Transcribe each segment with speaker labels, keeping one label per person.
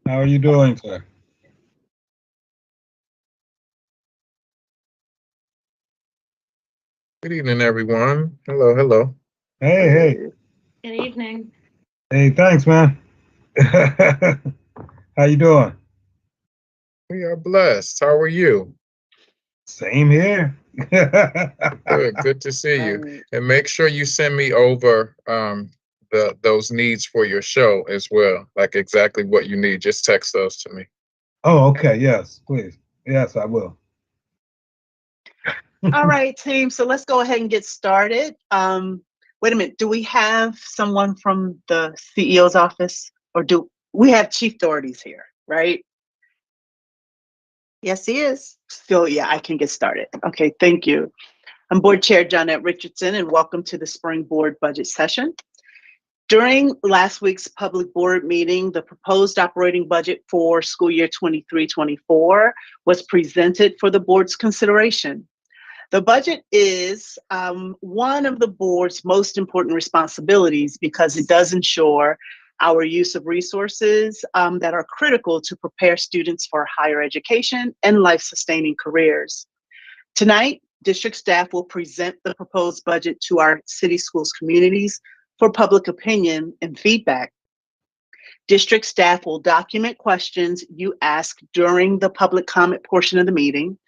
Speaker 1: How are you doing, sir?
Speaker 2: Good evening, everyone. Hello, hello.
Speaker 1: Hey, hey,
Speaker 3: Good evening.
Speaker 1: hey, thanks, man. How you doing?
Speaker 2: We are blessed. How are you?
Speaker 1: Same here.
Speaker 2: Good, good to see you.
Speaker 3: Right.
Speaker 2: And make sure you send me over the those needs for your show as well, like exactly what you need. Just text those to me.
Speaker 1: Oh, okay. Yes, please. Yes, I will.
Speaker 4: All right, team. So let's go ahead and get started. Wait a minute. Do we have someone from the CEO's office, or do we have Chief Doherty's here? Right? Yes, he is. So yeah, I can get started. Okay, thank you. I'm Board Chair Johnette Richardson, and welcome to the Spring Board Budget Session. During last week's public board meeting, the proposed operating budget for school year 23-24 was presented for the board's consideration. The budget is one of the board's most important responsibilities because it does ensure our use of resources that are critical to prepare students for higher education and life-sustaining careers. Tonight, district staff will present the proposed budget to our city schools communities for public opinion and feedback. District staff will document questions you ask during the public comment portion of the meeting,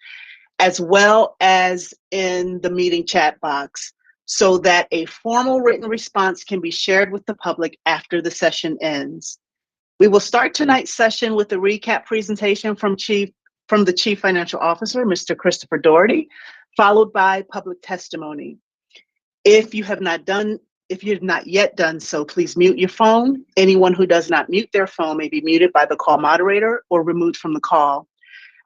Speaker 4: as well as in the meeting chat box, so that a formal written response can be shared with the public after the session ends. We will start tonight's session with a recap presentation from the Chief Financial Officer, Mr. Christopher Doherty, followed by public testimony. If you have not yet done so, please mute your phone. Anyone who does not mute their phone may be muted by the call moderator or removed from the call.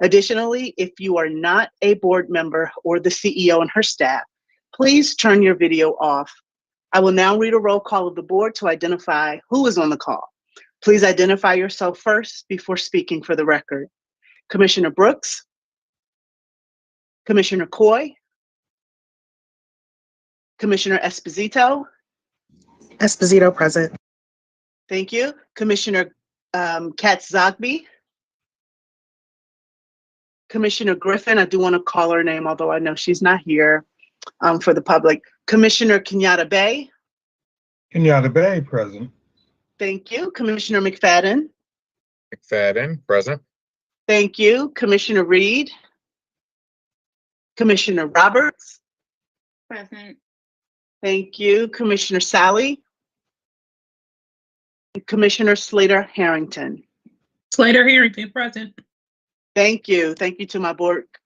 Speaker 4: Additionally, if you are not a board member or the CEO and her staff, please turn your video off. I will now read a roll call of the board to identify who is on the call. Please identify yourself first before speaking for the record. Commissioner Brooks, Commissioner Coy, Commissioner Esposito.
Speaker 5: Esposito present.
Speaker 4: Thank you. Commissioner Katz-Zogby. Commissioner Griffin, I do want to call her name, although I know she's not here for the public. Commissioner Kenyatta Bay.
Speaker 1: Kenyatta Bay, present.
Speaker 4: Thank you. Commissioner McFadden.
Speaker 2: McFadden, present.
Speaker 4: Thank you. Commissioner Reed. Commissioner Roberts.
Speaker 3: Present.
Speaker 4: Thank you. Commissioner Sally. Commissioner Slater Harrington.
Speaker 5: Slater Harrington present.
Speaker 4: Thank you. Thank you to my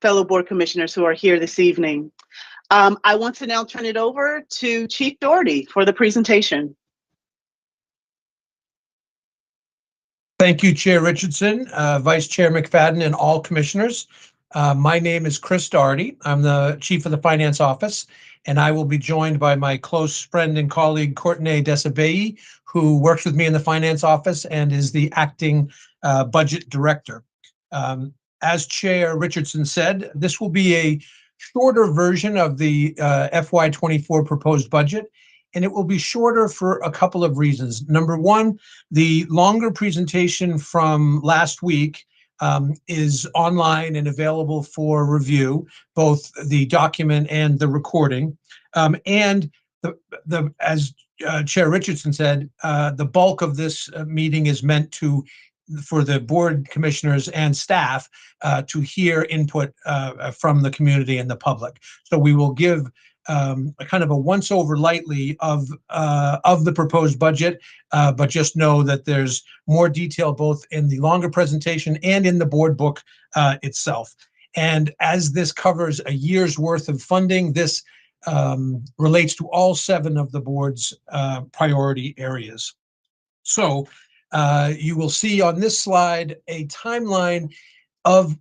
Speaker 4: fellow board commissioners who are here this evening. I want to now turn it over to Chief Doherty for the presentation.
Speaker 6: Thank you, Chair Richardson, Vice Chair McFadden, and all commissioners. My name is Chris Doherty. I'm the Chief of the Finance Office, and I will be joined by my close friend and colleague, Courtney Desabeyi, who works with me in the Finance Office and is the acting Budget Director. As Chair Richardson said, this will be a shorter version of the FY24 proposed budget, and it will be shorter for a couple of reasons. Number one, the longer presentation from last week is online and available for review, both the document and the recording. And as Chair Richardson said, the bulk of this meeting is meant for the board commissioners and staff to hear input from the community and the public. So we will give a kind of a once over lightly of the proposed budget, but just know that there's more detail both in the longer presentation and in the board book itself. And as this covers a year's worth of funding, this relates to all 7 of the board's priority areas. So you will see on this slide a timeline of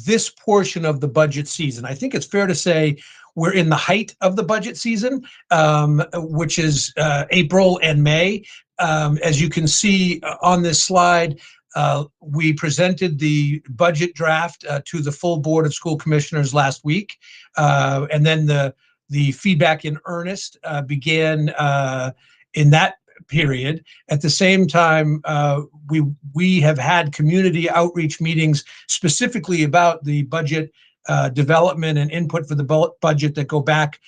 Speaker 6: this portion of the budget season. I think it's fair to say we're in the height of the budget season, which is April and May. As you can see on this slide, we presented the budget draft to the full Board of School Commissioners last week, and then the feedback in earnest began in that period. At the same time, we have had community outreach meetings specifically about the budget development and input for the budget that go back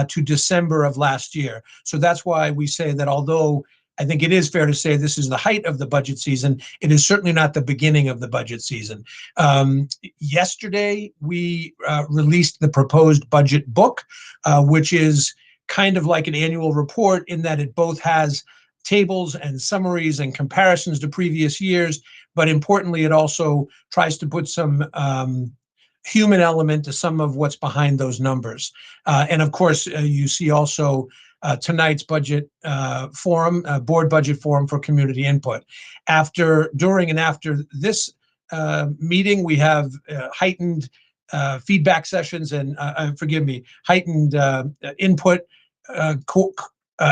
Speaker 6: to December of last year. So that's why we say that although I think it is fair to say this is the height of the budget season, it is certainly not the beginning of the budget season. Yesterday, we released the proposed budget book, which is kind of like an annual report in that it both has tables and summaries and comparisons to previous years, but importantly, it also tries to put some human element to some of what's behind those numbers. And of course, you see also tonight's budget forum, board budget forum for community input. During and after this meeting, we have heightened feedback sessions and, heightened input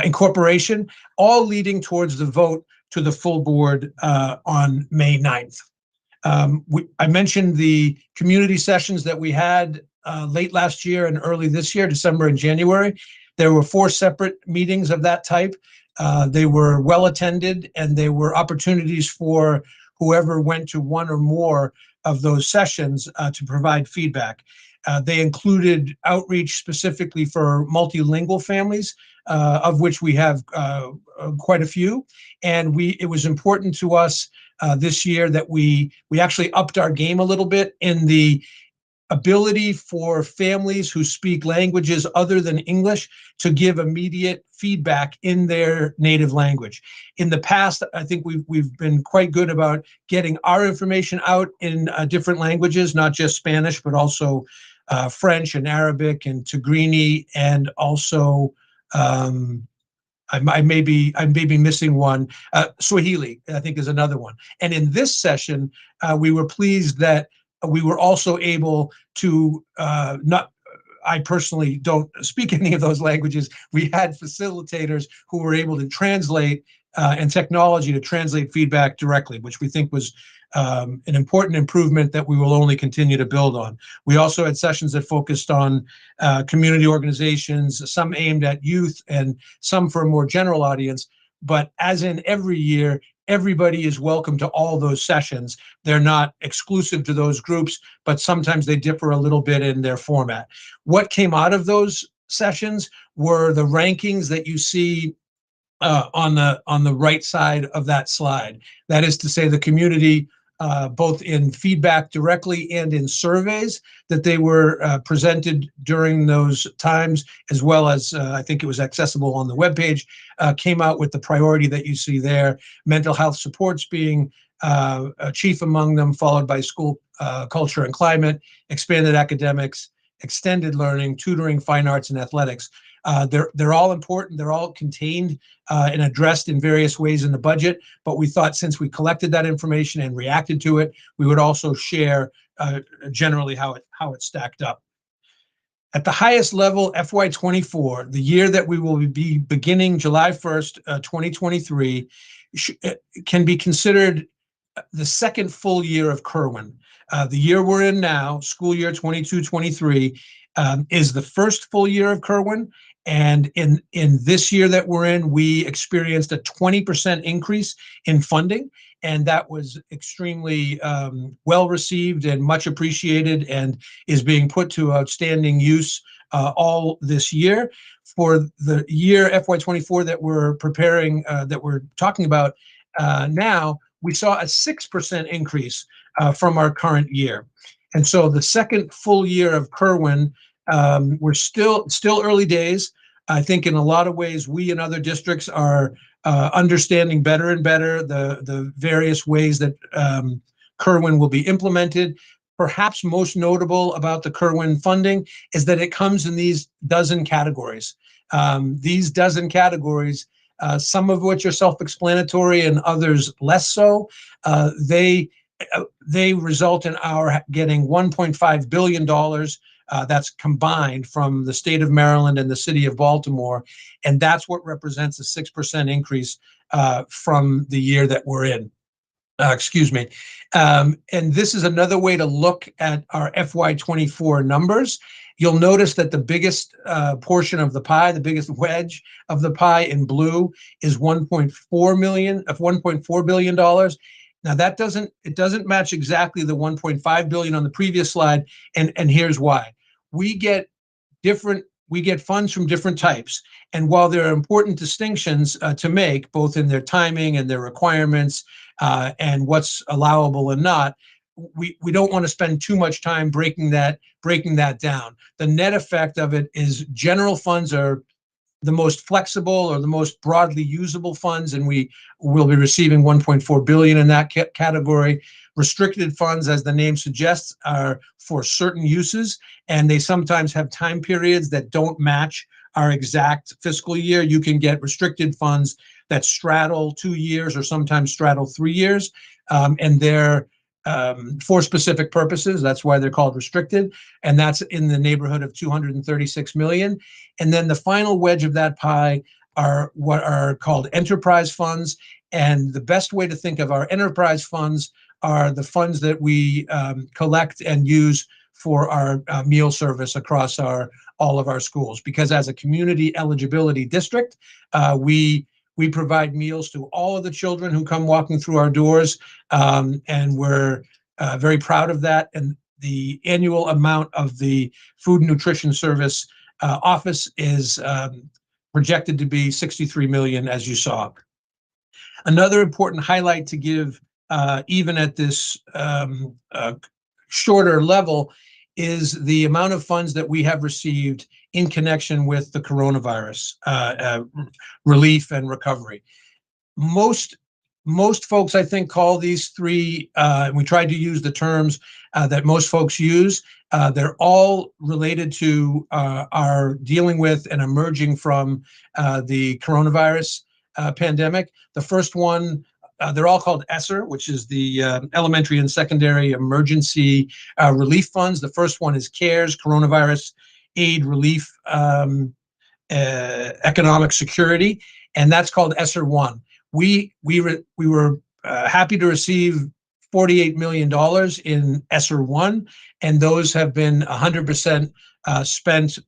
Speaker 6: incorporation, all leading towards the vote to the full board on May 9th. I mentioned the community sessions that we had late last year and early this year, December and January. There were 4 separate meetings of that type. They were well attended, and they were opportunities for whoever went to one or more of those sessions to provide feedback. They included outreach specifically for multilingual families, of which we have quite a few. And it was important to us this year that we actually upped our game a little bit in the ability for families who speak languages other than English to give immediate feedback in their native language. In the past, I think we've been quite good about getting our information out in different languages, not just Spanish, but also French and Arabic and Tigrinya, and also I may be missing one. Swahili, I think, is another one. And in this session, we were pleased that we were also able to I personally don't speak any of those languages. We had facilitators who were able to translate and technology to translate feedback directly, which we think was an important improvement that we will only continue to build on. We also had sessions that focused on community organizations, some aimed at youth and some for a more general audience. But as in every year, everybody is welcome to all those sessions. They're not exclusive to those groups, but sometimes they differ a little bit in their format. What came out of those sessions were the rankings that you see on the right side of that slide. That is to say, the community, both in feedback directly and in surveys that they were presented during those times, as well as I think it was accessible on the webpage, came out with the priority that you see there. Mental health supports being chief among them, followed by school culture and climate, expanded academics, extended learning, tutoring, fine arts, and athletics. They're all important. They're all contained and addressed in various ways in the budget. But we thought since we collected that information and reacted to it, we would also share generally how it stacked up. At the highest level, FY24, the year that we will be beginning July 1st, 2023, can be considered the second full year of Kirwan. The year we're in now, school year 22-23, is the first full year of Kirwan. And in this year that we're in, we experienced a 20% increase in funding. And that was extremely well received and much appreciated, and is being put to outstanding use all this year. For the year FY24 that we're preparing, that we're talking about now, we saw a 6% increase from our current year. And so the second full year of Kirwan, we're still early days. I think in a lot of ways, we and other districts are understanding better and better the various ways that Kirwan will be implemented. Perhaps most notable about the Kirwan funding is that it comes in these dozen categories. These dozen categories, some of which are self-explanatory and others less so, they result in our getting $1.5 billion. That's combined from the state of Maryland and the city of Baltimore. And that's what represents a 6% increase from the year that we're in. And this is another way to look at our FY24 numbers. You'll notice that the biggest portion of the pie, the biggest wedge of the pie in blue is $1.4 billion. Now that doesn't match exactly the 1.5 billion on the previous slide, and here's why. We get funds from different types, and while there are important distinctions to make, both in their timing and their requirements, and what's allowable and not, we don't want to spend too much time breaking that down. The net effect of it is general funds are the most flexible or the most broadly usable funds, and we will be receiving 1.4 billion in that category. Restricted funds, as the name suggests, are for certain uses, and they sometimes have time periods that don't match our exact fiscal year. You can get restricted funds that straddle 2 years or sometimes straddle 3 years, and they're for specific purposes. That's why they're called restricted, and that's in the neighborhood of 236 million. And then the final wedge of that pie are what are called enterprise funds. And the best way to think of our enterprise funds are the funds that we collect and use for our meal service across all of our schools. Because as a community eligibility district, we provide meals to all of the children who come walking through our doors, and we're very proud of that. And the annual amount of the Food and Nutrition Service office is projected to be 63 million, as you saw. Another important highlight to give, even at this shorter level, is the amount of funds that we have received in connection with the coronavirus relief and recovery. Most folks, I think, call these three, we tried to use the terms that most folks use. They're all related to our dealing with and emerging from the coronavirus pandemic. The first one, they're all called ESSER, which is the Elementary and Secondary Emergency Relief Funds. The first one is CARES, Coronavirus Aid Relief Economic Security, and that's called ESSER 1. We were happy to receive $48 million in ESSER 1, and those have been 100% spent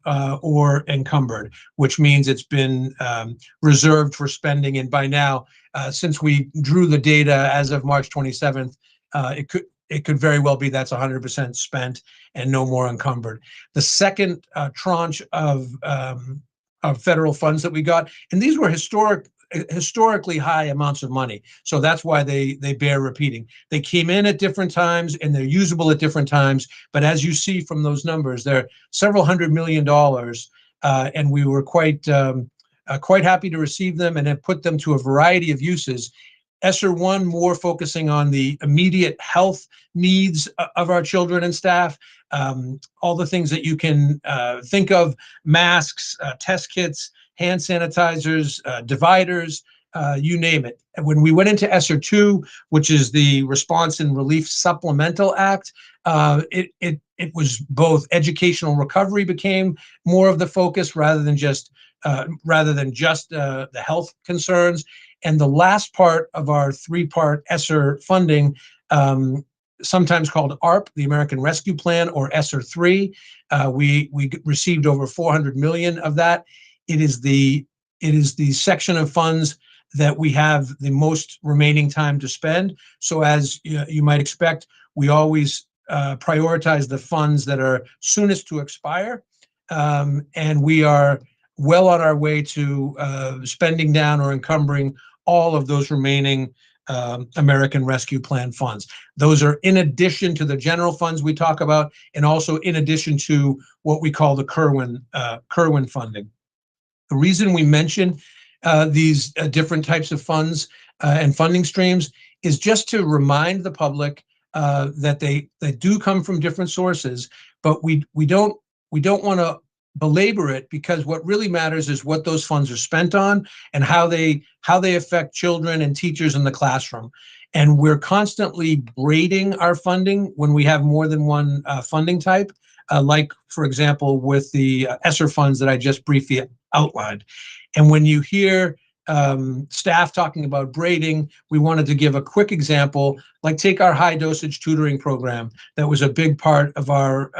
Speaker 6: or encumbered, which means it's been reserved for spending. And by now, since we drew the data as of March 27th, it could very well be that's 100% spent and no more encumbered. The second tranche of federal funds that we got, and these were historically high amounts of money, so that's why they bear repeating. They came in at different times and they're usable at different times, but as you see from those numbers, they're several $100 million, and we were quite happy to receive them and have put them to a variety of uses. ESSER 1 more focusing on the immediate health needs of our children and staff, all the things that you can think of: masks, test kits, hand sanitizers, dividers, you name it. And when we went into ESSER 2, which is the Response and Relief Supplemental Act, it was both educational recovery became more of the focus rather than just the health concerns. And the last part of our three-part ESSER funding, sometimes called ARP, the American Rescue Plan, or ESSER 3, we received over 400 million of that. It is the section of funds that we have the most remaining time to spend. So as you might expect, we always prioritize the funds that are soonest to expire, and we are well on our way to spending down or encumbering all of those remaining American Rescue Plan funds. Those are in addition to the general funds we talk about, and also in addition to what we call the Kerwin funding. The reason we mention these different types of funds and funding streams is just to remind the public that they do come from different sources, but we don't want to belabor it, because what really matters is what those funds are spent on and how they affect children and teachers in the classroom. And we're constantly grading our funding when we have more than one funding type, like, for example, with the ESSER funds that I just briefly outlined. And when you hear staff talking about grading, we wanted to give a quick example, like take our high dosage tutoring program. That was a big part of our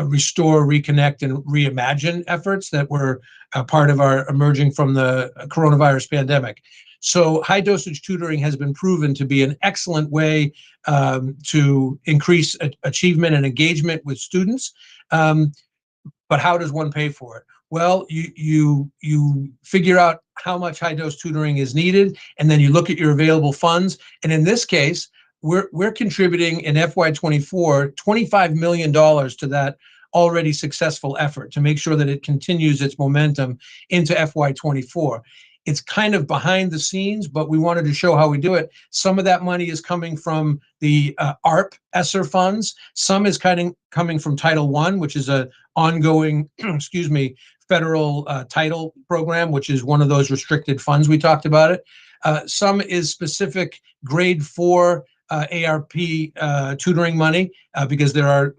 Speaker 6: restore, reconnect, and reimagine efforts that were part of our emerging from the coronavirus pandemic. So high dosage tutoring has been proven to be an excellent way to increase achievement and engagement with students. But how does one pay for it? Well, you figure out how much high dose tutoring is needed, and then you look at your available funds. And in this case, we're contributing in FY24 $25 million to that already successful effort to make sure that it continues its momentum into FY24. It's kind of behind the scenes, but we wanted to show how we do it. Some of that money is coming from the ARP ESSER funds. Some is coming from Title I, which is an ongoing, federal title program, which is one of those restricted funds we talked about it. Some is specific grade 4 ARP tutoring money because there are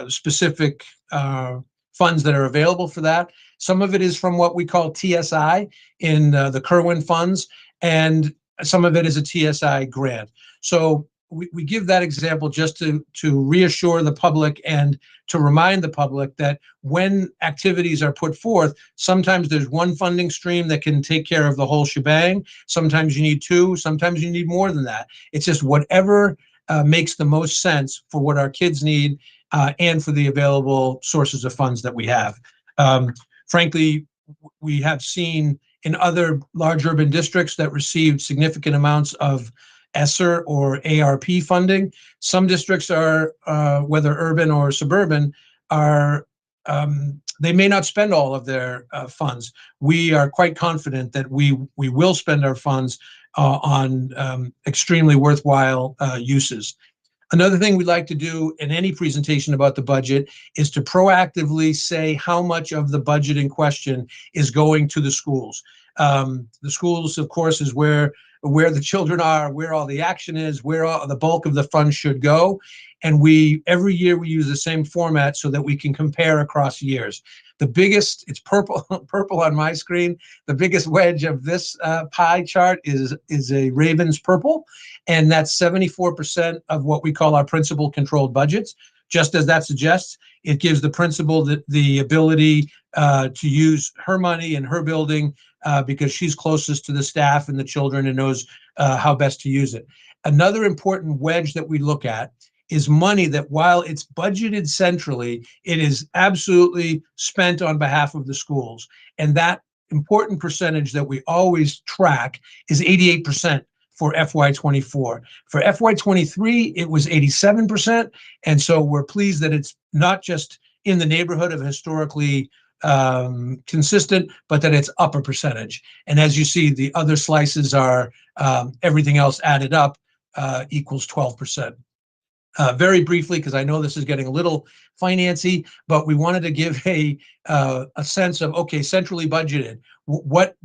Speaker 6: specific funds that are available for that. Some of it is from what we call TSI in the Kerwin funds, and some of it is a TSI grant. So we give that example just to reassure the public and to remind the public that when activities are put forth, sometimes there's one funding stream that can take care of the whole shebang. Sometimes you need two, sometimes you need more than that. It's just whatever makes the most sense for what our kids need and for the available sources of funds that we have. Frankly, we have seen in other large urban districts that received significant amounts of ESSER or ARP funding. Some districts are, whether urban or suburban, are they may not spend all of their funds. We are quite confident that we will spend our funds on extremely worthwhile uses. Another thing we'd like to do in any presentation about the budget is to proactively say how much of the budget in question is going to the schools. The schools, of course, is where the children are, where all the action is, where all the bulk of the funds should go. And every year we use the same format so that we can compare across years. The biggest, it's purple on my screen, the biggest wedge of this pie chart is a Ravens purple, and that's 74% of what we call our principal controlled budgets. Just as that suggests, it gives the principal the ability to use her money in her building because she's closest to the staff and the children and knows how best to use it. Another important wedge that we look at is money that, while it's budgeted centrally, it is absolutely spent on behalf of the schools. And that important percentage that we always track is 88% for FY24. For FY23, it was 87%. And so we're pleased that it's not just in the neighborhood of historically consistent, but that it's up a percentage. And as you see, the other slices are everything else added up equals 12%. Very briefly, because I know this is getting a little financy, but we wanted to give a sense of, okay, centrally budgeted, what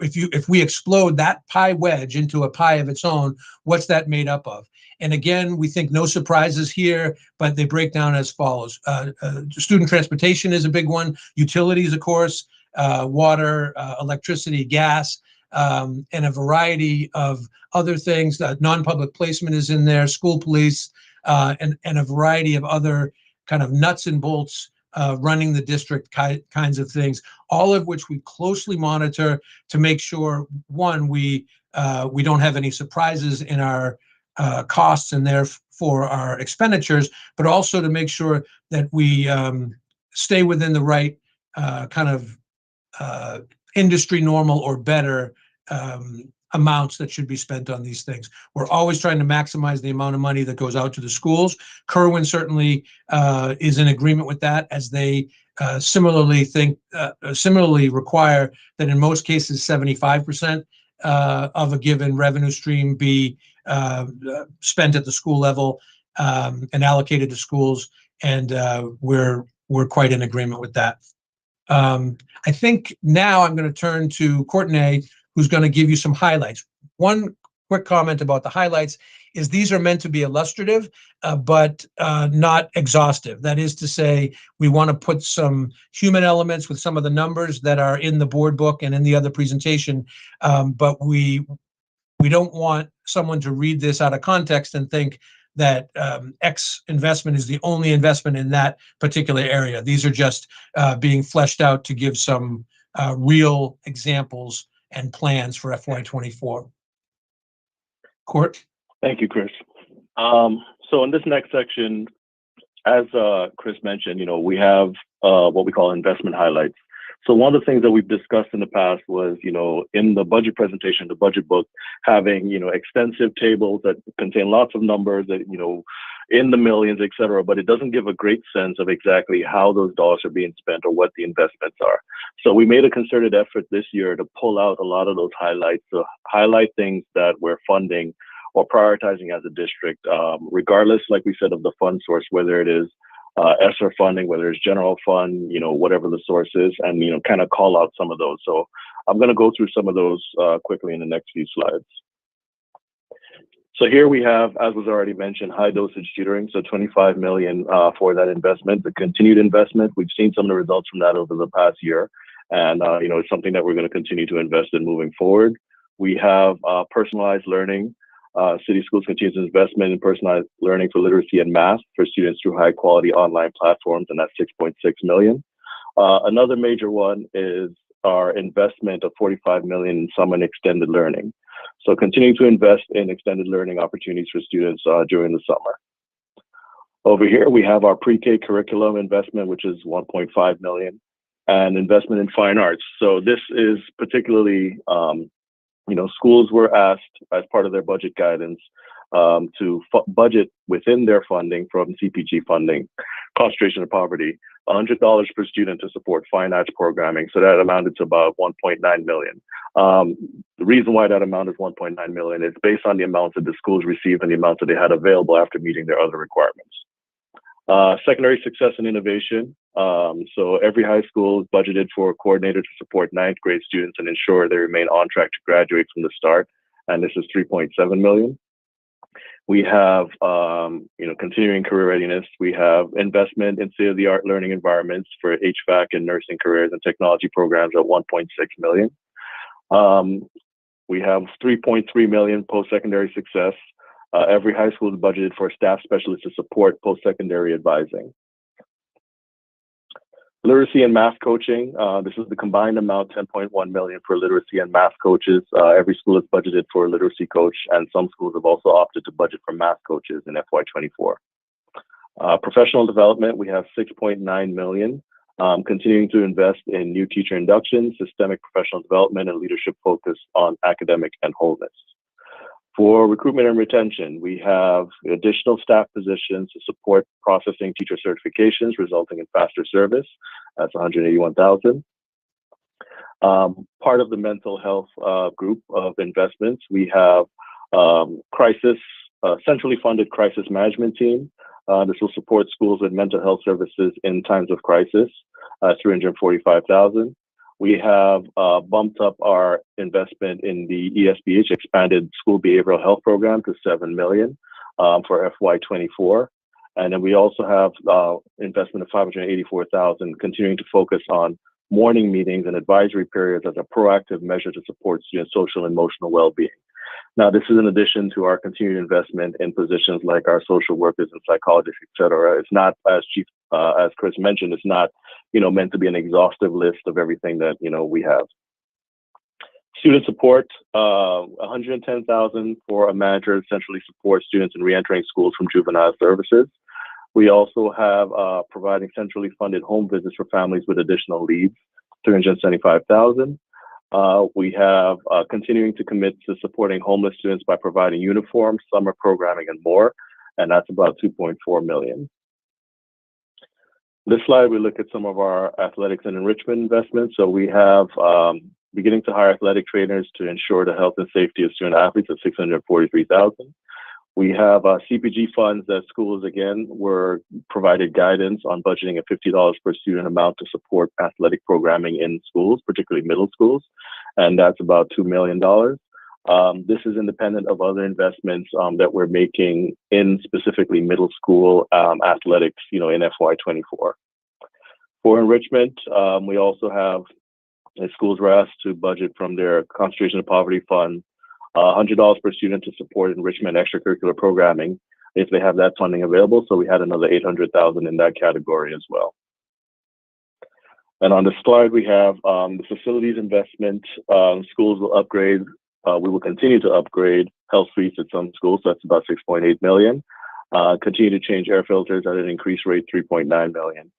Speaker 6: if we explode that pie wedge into a pie of its own, what's that made up of? And again, we think no surprises here, but they break down as follows. Student transportation is a big one. Utilities, of course, water, electricity, gas, and a variety of other things. Non-public placement is in there, school police, and a variety of other kind of nuts and bolts running the district kinds of things, all of which we closely monitor to make sure, one, we don't have any surprises in our costs and therefore our expenditures, but also to make sure that we stay within the right kind of industry normal or better amounts that should be spent on these things. We're always trying to maximize the amount of money that goes out to the schools. Kerwin certainly is in agreement with that, as they similarly require that in most cases 75% of a given revenue stream be spent at the school level and allocated to schools, and we're quite in agreement with that. I think now I'm going to turn to Courtney, who's going to give you some highlights. One quick comment about the highlights is these are meant to be illustrative, but not exhaustive. That is to say, we want to put some human elements with some of the numbers that are in the board book and in the other presentation, but we don't want someone to read this out of context and think that X investment is the only investment in that particular area. These are just being fleshed out to give some real examples and plans for FY24. Court?
Speaker 7: Thank you, Chris. So in this next section, as Chris mentioned, we have what we call investment highlights. So one of the things that we've discussed in the past was, in the budget presentation, the budget book, having, extensive tables that contain lots of numbers that, in the millions, et cetera, but it doesn't give a great sense of exactly how those dollars are being spent or what the investments are. So we made a concerted effort this year to pull out a lot of those highlights, to highlight things that we're funding or prioritizing as a district, regardless, like we said, of the fund source, whether it is ESSER funding, whether it's general fund, whatever the source is, and, kind of call out some of those. So I'm going to go through some of those quickly in the next few slides. So here we have, as was already mentioned, high dosage tutoring. So 25 million for that investment, the continued investment. We've seen some of the results from that over the past year. And, it's something that we're going to continue to invest in moving forward. We have personalized learning. City Schools continues investment in personalized learning for literacy and math for students through high quality online platforms, and that's 6.6 million. Another major one is our investment of 45 million in summer and extended learning. So continuing to invest in extended learning opportunities for students during the summer. Over here, we have our pre-K curriculum investment, which is 1.5 million, and investment in fine arts. So this is particularly, schools were asked as part of their budget guidance to budget within their funding from CPG funding, concentration of poverty, $100 per student to support fine arts programming. So that amounted to about 1.9 million. The reason why that amount is 1.9 million is based on the amounts that the schools received and the amounts that they had available after meeting their other requirements. Secondary success and innovation. So every high school is budgeted for a coordinator to support 9th grade students and ensure they remain on track to graduate from the start. And this is 3.7 million. We have, continuing career readiness. We have investment in state-of-the-art learning environments for HVAC and nursing careers and technology programs at 1.6 million. We have 3.3 million post-secondary success. Every high school is budgeted for staff specialists to support post-secondary advising. Literacy and math coaching. This is the combined amount, 10.1 million for literacy and math coaches. Every school is budgeted for a literacy coach, and some schools have also opted to budget for math coaches in FY24. Professional development, we have 6.9 million, continuing to invest in new teacher induction, systemic professional development, and leadership focus on academic and wholeness. For recruitment and retention, we have additional staff positions to support processing teacher certifications, resulting in faster service. That's 181,000. Part of the mental health group of investments, we have centrally funded crisis management team. This will support schools with mental health services in times of crisis, 345,000. We have bumped up our investment in the ESBH, expanded school behavioral health program, to 7 million for FY24. And then we also have investment of 584,000, continuing to focus on morning meetings and advisory periods as a proactive measure to support student social and emotional well-being. Now, this is in addition to our continued investment in positions like our social workers and psychologists, et cetera. It's not, as Chris mentioned, it's not, meant to be an exhaustive list of everything that, we have. Student support, 110,000 for a manager to centrally support students in reentering schools from juvenile services. We also have providing centrally funded home visits for families with additional leads, 375,000. We have continuing to commit to supporting homeless students by providing uniforms, summer programming, and more, and that's about 2.4 million. This slide, we look at some of our athletics and enrichment investments. So we have beginning to hire athletic trainers to ensure the health and safety of student athletes at 643,000. We have CPG funds that schools, again, were provided guidance on budgeting a $50 per student amount to support athletic programming in schools, particularly middle schools, and that's about $2 million. This is independent of other investments that we're making in specifically middle school athletics, in FY24. For enrichment, we also have schools were asked to budget from their concentration of poverty fund $100 per student to support enrichment extracurricular programming if they have that funding available. So we had another 800,000 in that category as well. And on the slide, we have the facilities investment. Schools will upgrade. We will continue to upgrade health suites at some schools. So that's about 6.8 million. Continue to change air filters at an increased rate, 3.9 million.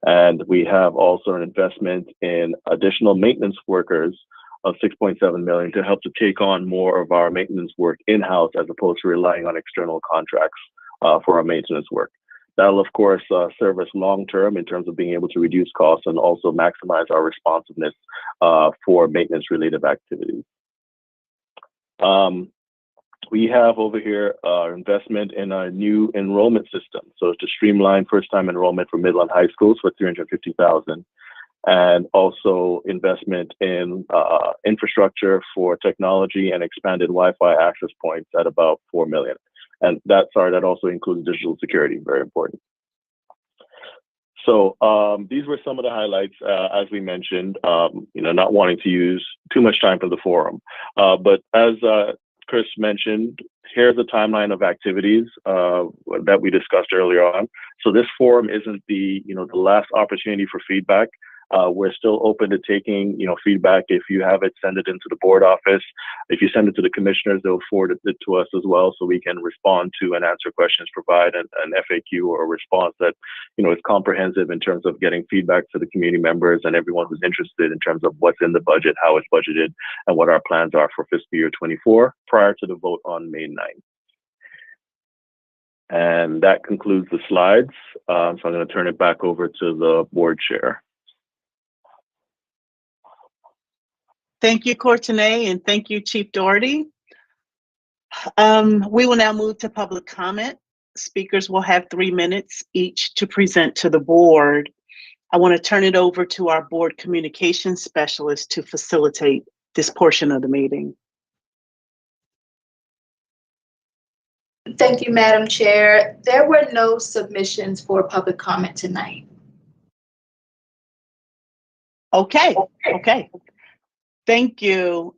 Speaker 7: And we have also an investment in additional maintenance workers of 6.7 million to help to take on more of our maintenance work in-house as opposed to relying on external contracts for our maintenance work. That'll, of course, serve us long-term in terms of being able to reduce costs and also maximize our responsiveness for maintenance-related activities. We have over here investment in a new enrollment system. So to streamline first-time enrollment for middle and high schools for 350,000, and also investment in infrastructure for technology and expanded Wi-Fi access points at about 4 million. And that also includes digital security, very important. So these were some of the highlights, as we mentioned, not wanting to use too much time for the forum. But as Chris mentioned, here's a timeline of activities that we discussed earlier on. So this forum isn't the last opportunity for feedback. We're still open to taking, feedback. If you have it, send it into the board office. If you send it to the commissioners, they'll forward it to us as well, so we can respond to and answer questions, provide an FAQ or a response that, is comprehensive in terms of getting feedback to the community members and everyone who's interested in terms of what's in the budget, how it's budgeted, and what our plans are for fiscal year 24 prior to the vote on May 9th. And that concludes the slides. So I'm going to turn it back over to the board chair.
Speaker 4: Thank you, Courtenay, and thank you, Chief Doherty. We will now move to public comment. Speakers will have 3 minutes each to present to the board. I want to turn it over to our board communications specialist to facilitate this portion of the meeting.
Speaker 8: Thank you, Madam Chair. There were no submissions for public comment tonight.
Speaker 4: Okay. Thank you.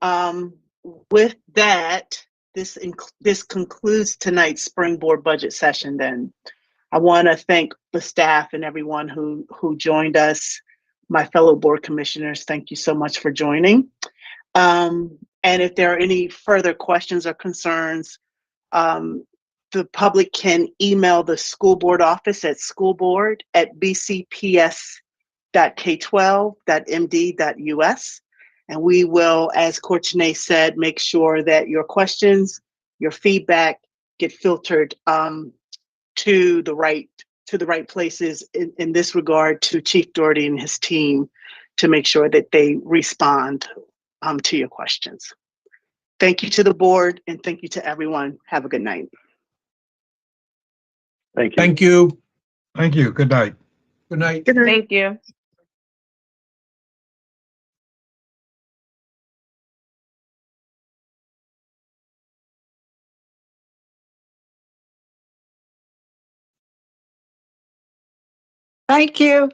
Speaker 4: With that, this concludes tonight's spring board budget session then. I want to thank the staff and everyone who joined us. My fellow board commissioners, thank you so much for joining. And if there are any further questions or concerns, the public can email the school board office at schoolboard@bcps.k12.md.us. And we will, as Courtenay said, make sure that your questions, your feedback get filtered to the right places in this regard to Chief Doherty and his team to make sure that they respond to your questions. Thank you to the board and thank you to everyone. Have a good night.
Speaker 7: Thank you.
Speaker 6: Thank you.
Speaker 1: Thank you. Good night.
Speaker 6: Good night.
Speaker 5: Good night.
Speaker 3: Thank you.
Speaker 5: Thank you.